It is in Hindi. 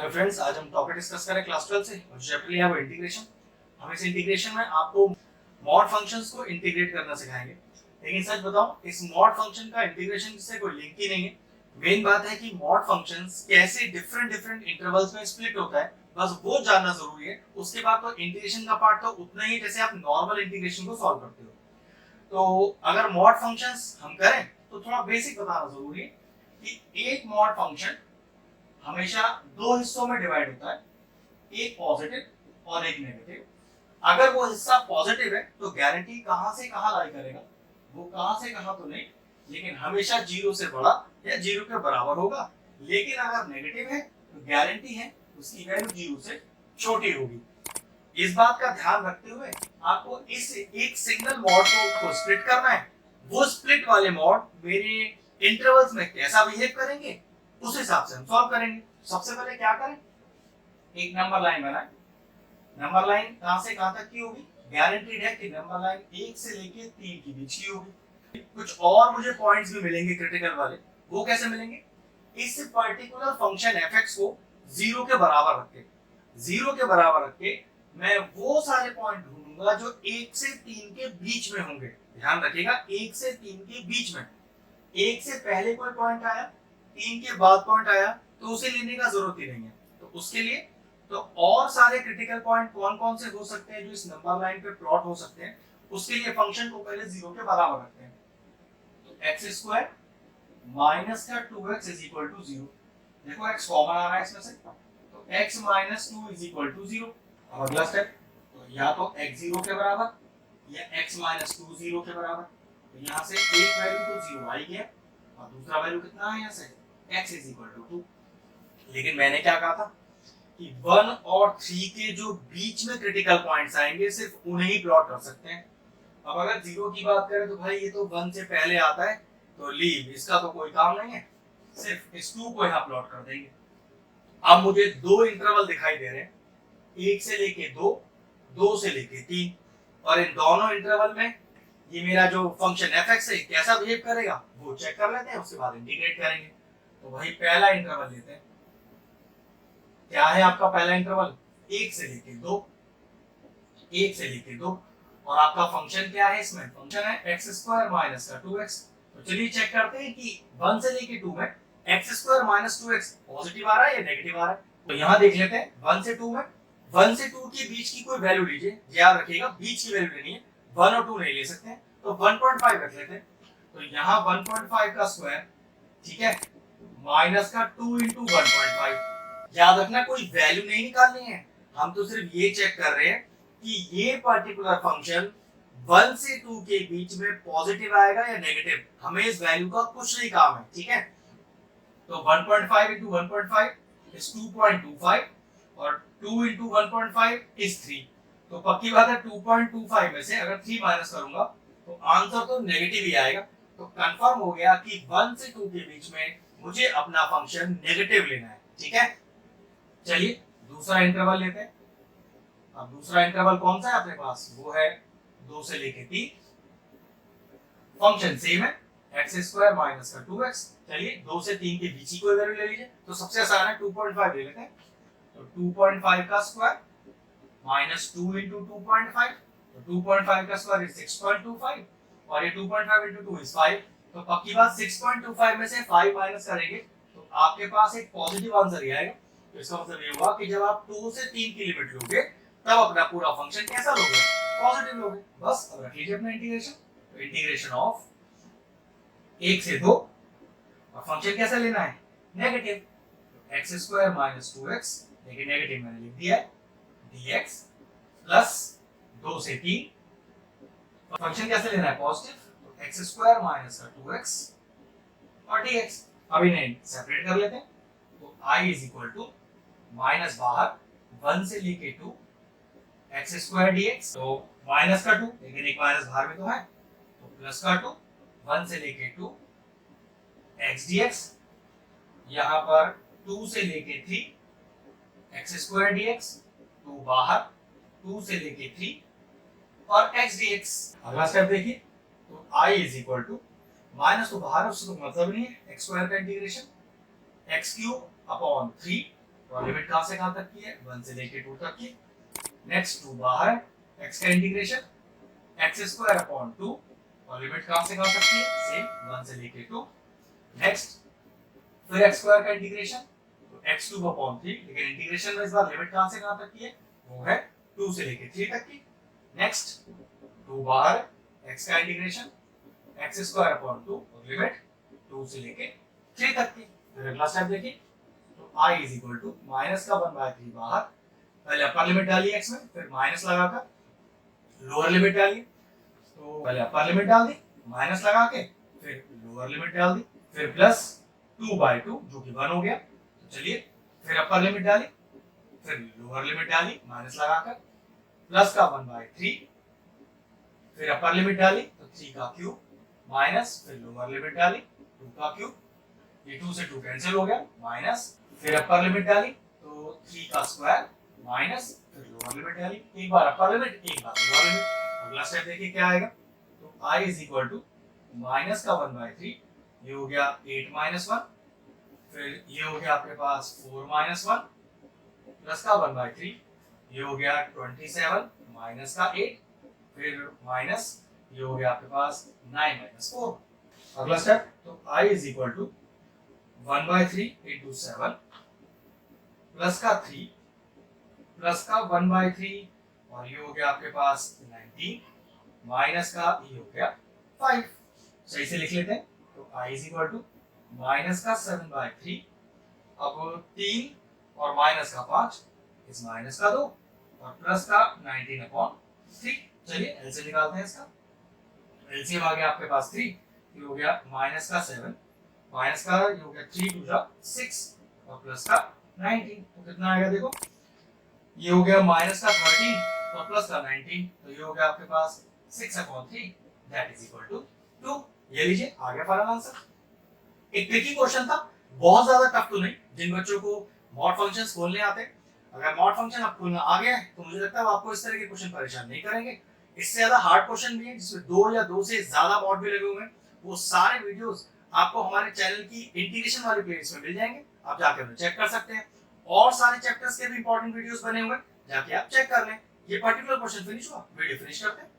हेलो फ्रेंड्स, आज हम टॉपिक डिस्कस करें क्लास 12 से और जो चैप्टर लिया है वो इंटीग्रेशन। हम इस इंटीग्रेशन में आपको मॉड फंक्शंस को इंटीग्रेट करना सिखाएंगे। लेकिन सच बताऊं, इस मॉड फंक्शन का इंटीग्रेशन से कोई लिंक ही नहीं है। मेन बात है कि मॉड फंक्शंस कैसे डिफरेंट डिफरेंट इंटरवल्स में स्प्लिट होता है, बस वो जानना जरूरी है। उसके बाद तो इंटीग्रेशन का पार्ट तो उतना ही है जैसे आप नॉर्मल इंटीग्रेशन को सॉल्व करते हो। तो अगर मॉड फंक्शंस हम करें तो थोड़ा बेसिक बताना जरूरी है कि एक मॉड फंक्शन हमेशा दो हिस्सों में डिवाइड होता है, एक पॉजिटिव और एक नेगेटिव। अगर वो हिस्सा पॉजिटिव है तो गारंटी कहां से कहां लाई करेगा, वो कहां से कहां तो नहीं, लेकिन हमेशा जीरो से बड़ा या जीरो के बराबर होगा। लेकिन अगर नेगेटिव है तो गारंटी है उसकी वैल्यू जीरो से छोटी होगी। इस बात का ध्यान रखते हुए आपको इस एक सिंगल मॉड को स्प्लिट करना है। वो स्प्लिट वाले मॉड मेरे इंटरवल्स में कैसा बिहेव करेंगे उस हिसाब से हम सॉल्व करेंगे। सबसे पहले क्या करें, एक नंबर लाइन बनाएं। नंबर लाइन कहां से कहां तक की होगी, गारंटीड है कि नंबर लाइन 1 से लेके 3 के बीच की होगी। कुछ और मुझे पॉइंट्स भी मिलेंगे क्रिटिकल वाले, वो कैसे मिलेंगे, इस पर्टिकुलर फंक्शन fx को 0 के बराबर रख के, 0 के बराबर रख के मैं वो सारे पॉइंट ढूंढूंगा जो 1 से 3 के बीच में होंगे। ध्यान रखिएगा, 1 से 3 के बीच में। 1 से पहले कोई पॉइंट आया, 3 के बाद पॉइंट आया तो उसे लेने का जरूरत ही नहीं है। तो उसके लिए तो और सारे क्रिटिकल पॉइंट कौन कौन से हो सकते हैं जो इस नंबर लाइन पे प्लॉट हो सकते हैं, उसके लिए फंक्शन को पहले 0 के बराबर रखते हैं। तो x स्क्वायर माइनस का 2x इज इक्वल टू 0। देखो x कॉमन आ रहा है इसमें से, तो x minus 2 is equal to 0। अब अगला स्टेप, तो या तो x 0 के बराबर या x माइनस 2 0 के बराबर। तो यहाँ से एक वैल्यू तो 0 आ गया और दूसरा वैल्यू कितना है यहाँ से x इज इक्वल टू 2। लेकिन मैंने क्या कहा था कि 1 और 3 के जो बीच में क्रिटिकल पॉइंट्स आएंगे सिर्फ उन्हें ही प्लॉट कर सकते हैं। अब अगर 0 की बात करें तो भाई ये तो 1 से पहले आता है तो लीव, इसका तो कोई काम नहीं है, सिर्फ इस 2 को यहाँ प्लॉट कर देंगे। अब मुझे दो इंटरवल दिखाई दे रहे हैं, 1 से लेके 2, 2 से लेके 3, और इन दोनों इंटरवल में ये मेरा जो फंक्शन fx है कैसा बिहेव करेगा वो चेक कर लेते हैं, उसके बाद इंटीग्रेट करेंगे। तो भाई पहला इंटरवल लेते हैं। क्या है आपका पहला इंटरवल, 1 से लेके 2, 1 से लेके 2, और आपका फंक्शन क्या है, इसमें फंक्शन है x स्क्वायर माइनस का 2x। तो चलिए चेक करते हैं कि 1 से लेके 2 में x square minus 2x positive आ रहा है या नेगेटिव आ रहा है। तो यहाँ देख लेते हैं 1 से 2 में, 1 से 2 के बीच की कोई वैल्यू लीजिए, याद रखिएगा बीच की वैल्यू लेनी है, 1 और 2 नहीं ले सकते हैं, तो 1.5 रख लेते हैं। तो यहाँ 1.5 का स्क्वायर, ठीक है, माइनस का 2 इंटू 1.5। याद रखना कोई वैल्यू नहीं निकालनी है, हम तो सिर्फ ये चेक कर रहे हैं कि ये पर्टिकुलर फंक्शन 1 से 2 के बीच में पॉजिटिव आएगा या नेगेटिव, हमें इस वैल्यू का कुछ नहीं काम है, ठीक है। तो 1.5 इंटू 1.5 इज 2.25 और 2 इंटू 1.5 इज 3। तो पक्की बात है 2.25 में से अगर 3 माइनस करूंगा तो आंसर तो नेगेटिव ही आएगा। तो कंफर्म हो गया कि 1 से 2 के बीच में मुझे अपना फंक्शन नेगेटिव लेना है, ठीक है। चलिए दूसरा इंटरवल लेते हैं। अब दूसरा इंटरवल कौन सा है अपने पास, वो है 2 से लेके 3। फंक्शन सेम है, x स्क्वायर माइनस का 2x। चलिए 2 से 3 के बीच की कोई वैल्यू ले लीजिए, तो सबसे आसान है 2.5 ले लेते हैं। तो 2.5 का स्क्वायर माइनस 2 इंटू 2.5, तो 2.5 का स्क्वायर इज 6.25 और ये 2.5 इंटू 2 इज 5। तो पक्की बात 6.25 में से 5 माइनस करेंगे तो आपके पास एक पॉजिटिव आंसर ही आएगा। तो इसका मतलब ये हुआ कि जब आप 2 से 3 की लिमिट लोगे तब अपना पूरा फंक्शन कैसा लोगे, पॉजिटिव लोगे। बस अब रख लीजिए अपना इंटीग्रेशन। तो इंटीग्रेशन ऑफ 1 से 2, और फंक्शन कैसा लेना है, negative. x square minus 2x, लेकिन नेगेटिव मैंने लिख दिया है, dx प्लस 2 से 3, फंक्शन कैसे लेना है, पॉजिटिव। तो x स्क्वायर माइनस का 2x और dx। अब इन्हें सेपरेट कर लेते हैं। तो i is equal to minus बाहर 1 से लेके 2 x स्क्वायर dx, तो माइनस का 2, लेकिन एक माइनस बाहर में तो है, तो प्लस का 2, 1 से लेके 2 x dx, यहाँ पर 2 से लेके 3 x स्क्वायर dx, 2 बाहर, 2 से लेके 3 और x dx। अगला स्टेप देखिए, तो i is equal to minus तो बाहर है उससे तो मतलब नहीं है, x स्क्वायर का इंटीग्रेशन x क्यूब अपॉन 3 तो लिमिट कहां से कहां तक की है, 1 से लेके 2 तक की। नेक्स्ट 2 बाहर है, x का इंटीग्रेशन x स्क्वायर अपॉन 2 और लिमिट कहां से कहां तक की है, सेम 1 से लेके 2। नेक्स्ट फिर x स्क्वायर का इंटीग्रेशन तो x क्यूब अपॉन 3, लेकिन इंटीग्रेशन में इस बार लिमिट कहां से कहां तक की है, वो है 2 से लेके 3 तक की। नेक्स्ट 2 बाहर है, x का इंटीग्रेशन x स्क्वायर अपॉन 2 और लिमिट 2 से लेके 3 तक की। फिर अगला स्टेप देखिए, तो i is equal to minus का 1/3 बाहर, पहले अपर लिमिट डाली x में, फिर माइनस लगाकर लोअर लिमिट डाली, तो पहले अपर लिमिट डाल दी, माइनस लगा के फिर लोअर लिमिट डाल दी, फिर प्लस 2/2 जो कि 1 हो गया। तो चलिए फिर अपर लिमिट डाली, फिर लोअर लिमिट डाली माइनस लगाकर, प्लस का 1/3, फिर अपर लिमिट डाली तो 3 का क्यूब माइनस, फिर लोअर लिमिट डाली 2 का क्यूब, ये 2 से 2 कैंसिल हो गया, माइनस, फिर अपर लिमिट डाली तो 3 का स्क्वायर माइनस, फिर लोअर लिमिट डाली, एक बार अपर लिमिट एक बार लोअर लिमिट। अगला स्टेप देखिए क्या आएगा, तो i is equal to minus का 1/3, ये हो गया 8 माइनस 1, फिर ये हो गया आपके पास 4 माइनस 1 प्लस का 1/3, ये हो गया 27 माइनस का 8, फिर माइनस ये हो गया आपके पास 9 माइनस 4। अगला स्टेप, तो i is equal to 1/3 into 7 plus का 3 प्लस का 1/3 और ये हो गया आपके पास 19 माइनस का ये हो गया 5। सही से लिख लेते हैं, तो i is equal to minus का 7/3, अब 3 और माइनस का 5, इस माइनस का 2 और प्लस का 19 अपॉन 3। चलिए एलसीएम निकालते हैं इसका। एलसीएम आ गया आपके पास 3, ये हो गया माइनस का 7, माइनस का ये हो गया 3 टू जा 6 और प्लस का 19, तो कितना आएगा देखो, ये हो गया माइनस का 13 और प्लस का 19, तो ये हो गया आपके पास 6/3 दैट इज इक्वल टू 2। ये लीजिए आ गया फाइनल आंसर। एक ट्रिकी क्वेश्चन था, बहुत ज्यादा टफ तो नहीं, जिन बच्चों को मॉड फंक्शंस खोलने आते हैं, अगर मॉड फंक्शन आप खोलना आ गया है तो मुझे लगता है आपको इस तरह के क्वेश्चन परेशान नहीं करेंगे। इससे ज्यादा हार्ड क्वेश्चन भी है जिसमें 2 या 2 से ज्यादा मॉड भी लगे हुए हैं, वो सारे वीडियोस आपको हमारे चैनल की इंटीग्रेशन वाली प्लेलिस्ट में मिल जाएंगे, आप जाके उन्हें चेक कर सकते हैं। और सारे चैप्टर्स के भी इंपॉर्टेंट वीडियोस बने हुए हैं, जाके आप चेक कर लें। ये पर्टिकुलर क्वेश्चन फिनिश हुआ, वीडियो फिनिश करते हैं।